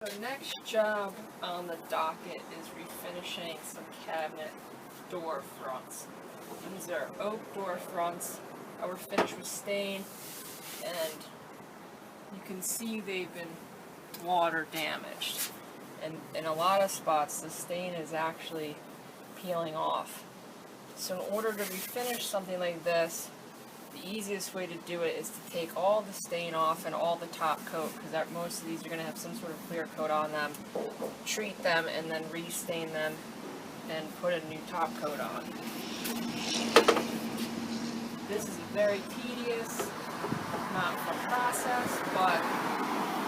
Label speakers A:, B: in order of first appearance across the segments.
A: The next job on the docket is refinishing some cabinet door fronts. These are oak door fronts. Our finish was stain, and you can see they've been water damaged. And in a lot of spots, the stain is actually peeling off. So in order to refinish something like this, the easiest way to do it is to take all the stain off and all the top coat, because most of these are going to have some sort of clear coat on them, treat them, and then restain them and put a new top coat on. This is a very tedious, not fun process, but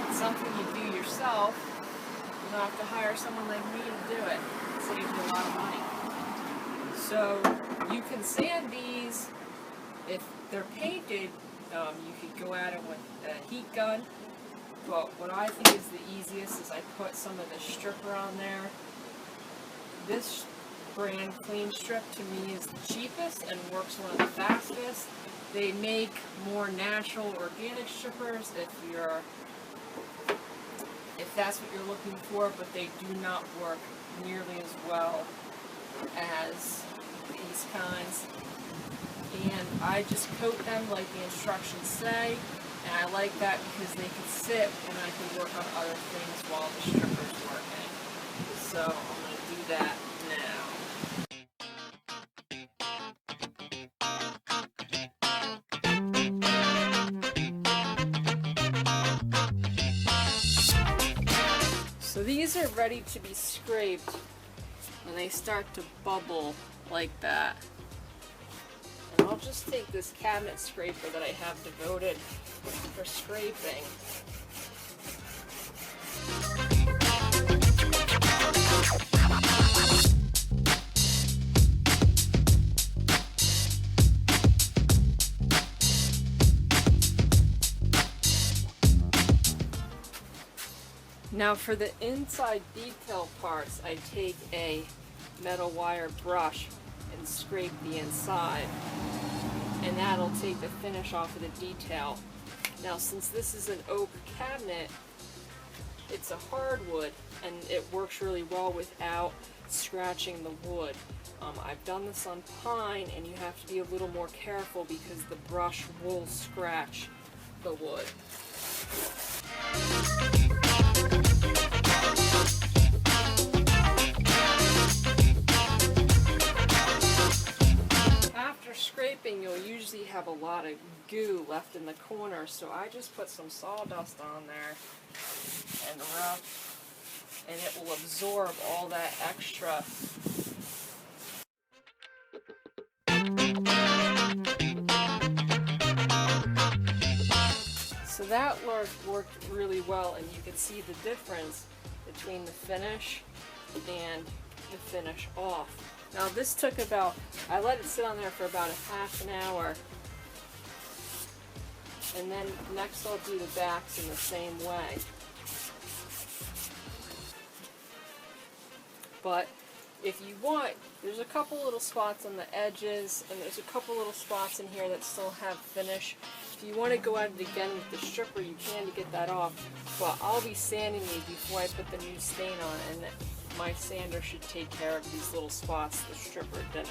A: it's something you do yourself. You don't have to hire someone like me to do it. It saves you a lot of money. So you can sand these. If they're painted, you could go at it with a heat gun, but what I think is the easiest is I put some of the stripper on there. This brand Klean strip to me is the cheapest and works one of the fastest. They make more natural organic strippers if that's what you're looking for, but they do not work nearly as well as these kinds. And I just coat them like the instructions say, and I like that because they can sit and I can work on other things while the stripper's working. So I'm going to do that now. So these are ready to be scraped when they start to bubble like that. And I'll just take this cabinet scraper that I have devoted for scraping. Now for the inside detail parts, I take a metal wire brush and scrape the inside, and that'll take the finish off of the detail. Now since this is an oak cabinet, it's a hardwood and it works really well without scratching the wood. I've done this on pine, and you have to be a little more careful because the brush will scratch the wood. Scraping, you'll usually have a lot of goo left in the corner, so I just put some sawdust on there and rub, and it will absorb all that extra. So that worked really well, and you can see the difference between the finish and the finish off. Now this took I let it sit on there for about a half an hour, and then next I'll do the backs in the same way. But if you want, there's a couple little spots on the edges, and there's a couple little spots in here that still have finish. If you want to go at it again with the stripper, you can to get that off, but I'll be sanding these before I put the new stain on, and my sander should take care of these little spots the stripper didn't.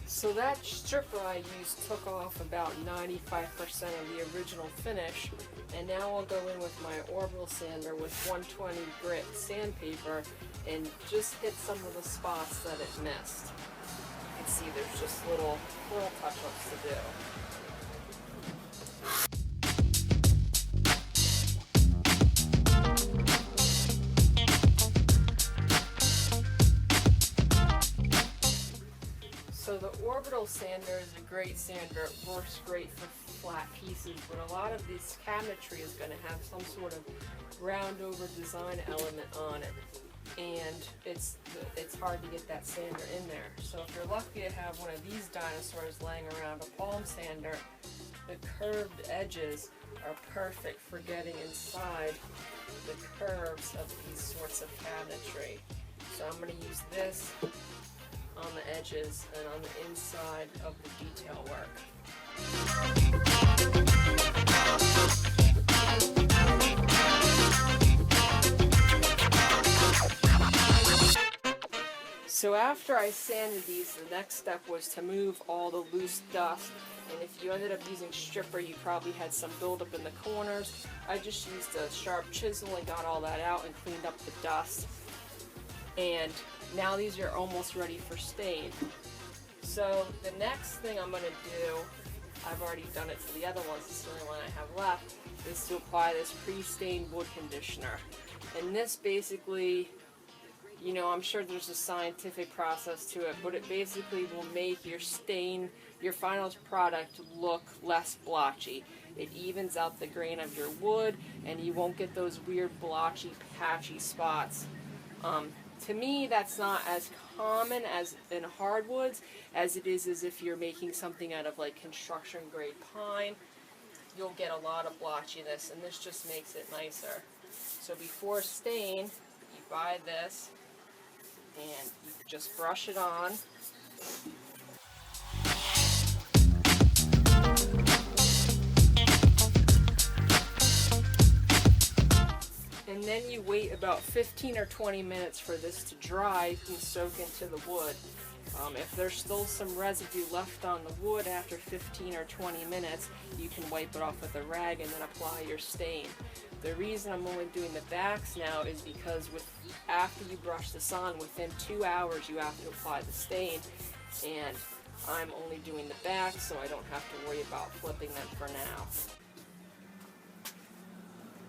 A: So that stripper I used took off about 95% of the original finish, and now I'll go in with my orbital sander with 120 grit sandpaper and just hit some of the spots that it missed. You can see there's just little touch-ups to do. So the orbital sander is a great sander. It works great for flat pieces, but a lot of this cabinetry is going to have some sort of round over design element on it, and it's hard to get that sander in there. So if you're lucky to have one of these dinosaurs laying around, a palm sander, the curved edges are perfect for getting inside the curves of these sorts of cabinetry. So I'm going to use this on the edges and on the inside of the detail work. So after I sanded these, the next step was to move all the loose dust. And if you ended up using stripper, you probably had some buildup in the corners. I just used a sharp chisel and got all that out and cleaned up the dust. And now these are almost ready for stain. So the next thing I'm going to do, I've already done it to the other ones, this is the only one I have left, is to apply this pre-stained wood conditioner. And this basically, you know, I'm sure there's a scientific process to it, but it basically will make your stain, your final product, look less blotchy. It evens out the grain of your wood, and you won't get those weird blotchy, patchy spots. To me, that's not as common as in hardwoods as it is as if you're making something out of like construction grade pine. You'll get a lot of blotchiness, and this just makes it nicer. So before stain, you buy this and you just brush it on. And then you wait about 15 or 20 minutes for this to dry and soak into the wood. If there's still some residue left on the wood after 15 or 20 minutes, you can wipe it off with a rag and then apply your stain. The reason I'm only doing the backs now is because after you brush this on, within 2 hours you have to apply the stain, and I'm only doing the backs so I don't have to worry about flipping them for now.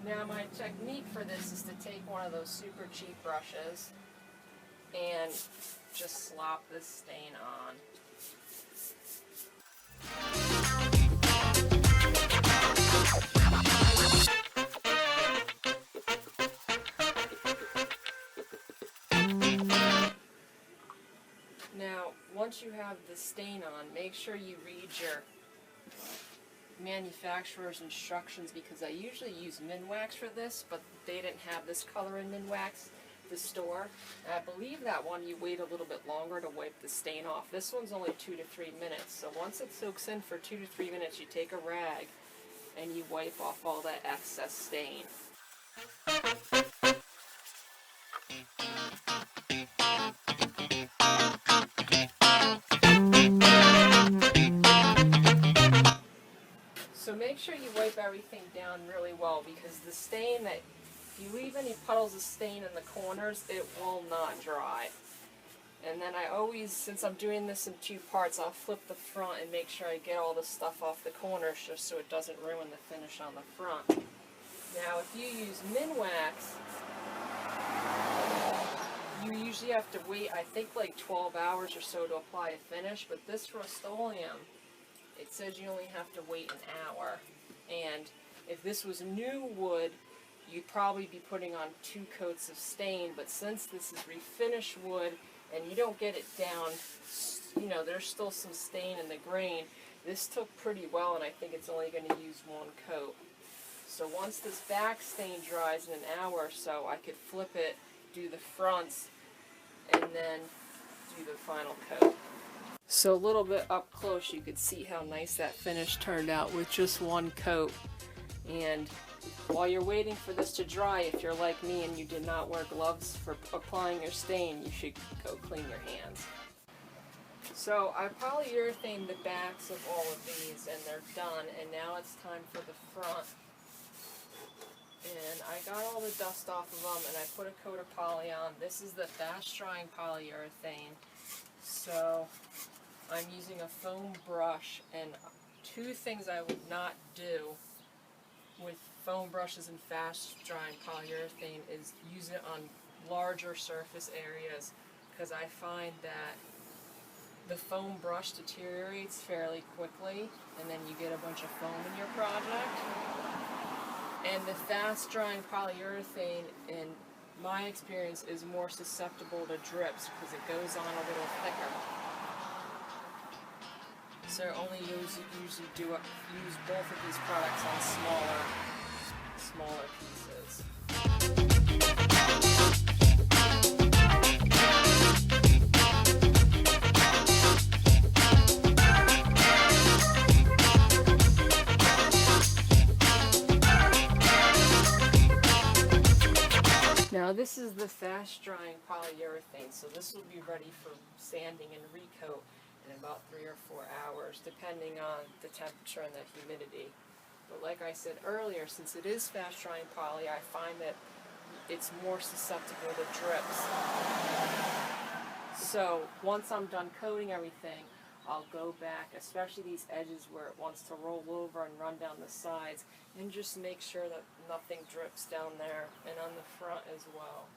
A: Now my technique for this is to take one of those super cheap brushes and just slop this stain on. Now, once you have the stain on, make sure you read your manufacturer's instructions, because I usually use Minwax for this, but they didn't have this color in Minwax, the store. And I believe that one you wait a little bit longer to wipe the stain off. This one's only 2 to 3 minutes, so once it soaks in for 2 to 3 minutes, you take a rag and you wipe off all that excess stain. So make sure you wipe everything down really well, because the stain, that if you leave any puddles of stain in the corners, it will not dry. And then I always, since I'm doing this in 2 parts, I'll flip the front and make sure I get all the stuff off the corners just so it doesn't ruin the finish on the front. Now if you use Minwax, you usually have to wait, I think, like 12 hours or so to apply a finish, but this Rustoleum, it says you only have to wait an hour. And if this was new wood, you'd probably be putting on 2 coats of stain, but since this is refinished wood and you don't get it down, you know, there's still some stain in the grain, this took pretty well, and I think it's only going to use 1 coat. So once this back stain dries in an hour or so, I could flip it, do the fronts, and then do the final coat. So a little bit up close, you could see how nice that finish turned out with just 1 coat. And while you're waiting for this to dry, if you're like me and you did not wear gloves for applying your stain, you should go clean your hands. So I polyurethane the backs of all of these and they're done, and now it's time for the front. And I got all the dust off of them and I put a coat of poly on. This is the fast drying polyurethane. So I'm using a foam brush, and 2 things I would not do with foam brushes and fast drying polyurethane is use it on larger surface areas, because I find that the foam brush deteriorates fairly quickly and then you get a bunch of foam in your project. And the fast drying polyurethane, in my experience, is more susceptible to drips because it goes on a little thicker. So I only usually use both of these products on smaller pieces. Now this is the fast drying polyurethane, so this will be ready for sanding and recoat in about 3 or 4 hours, depending on the temperature and the humidity. But like I said earlier, since it is fast drying poly, I find that it's more susceptible to drips. So once I'm done coating everything, I'll go back, especially these edges where it wants to roll over and run down the sides, and just make sure that nothing drips down there and on the front as well.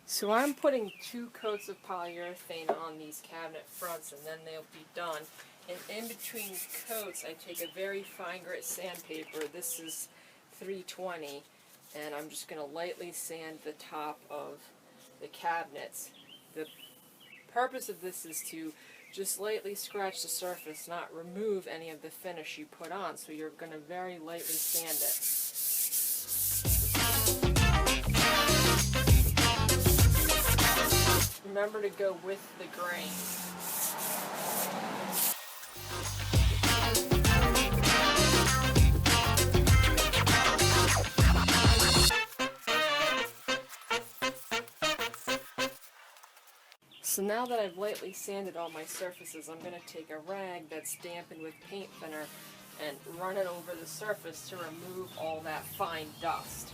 A: So I'm putting 2 coats of polyurethane on these cabinet fronts, and then they'll be done. And in between coats, I take a very fine grit sandpaper. This is 320, and I'm just going to lightly sand the top of the cabinets. The purpose of this is to just lightly scratch the surface, not remove any of the finish you put on. So you're going to very lightly sand it. Remember to go with the grain. So now that I've lightly sanded all my surfaces, I'm going to take a rag that's dampened with paint thinner and run it over the surface to remove all that fine dust.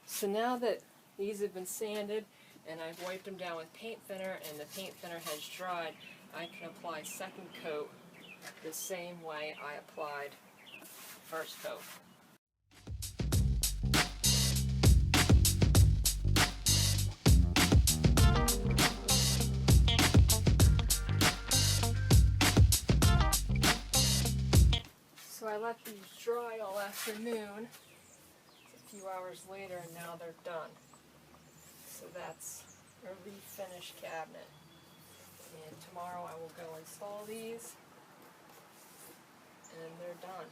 A: So now that these have been sanded and I've wiped them down with paint thinner and the paint thinner has dried, I can apply second coat the same way I applied first coat. So I let these dry all afternoon. A few hours later, and now they're done. So that's a refinished cabinet. And tomorrow I will go install these, and they're done.